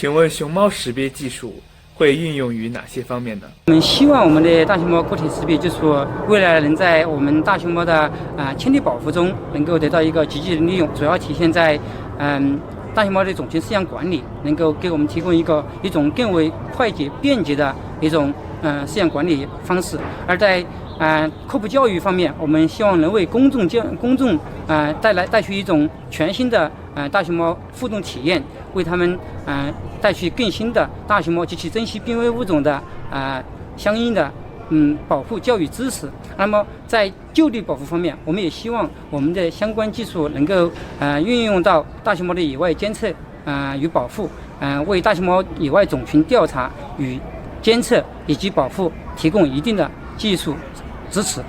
请问熊猫识别技术会运用于哪些方面呢？我们希望我们的大熊猫个体识别技术未来能在我们大熊猫的迁徙保护中能够得到一个积极的利用，主要体现在大熊猫的种群饲养管理，能够给我们提供一种更为快捷便捷的一种饲养管理方式。而在科普教育方面，我们希望能为公众带去一种全新的大熊猫互动体验，为他们带去更新的大熊猫及其珍稀濒危物种的相应的保护教育知识。那么在就地保护方面，我们也希望我们的相关技术能够运用到大熊猫的野外监测与保护，为大熊猫野外种群调查与监测以及保护提供一定的技术支持。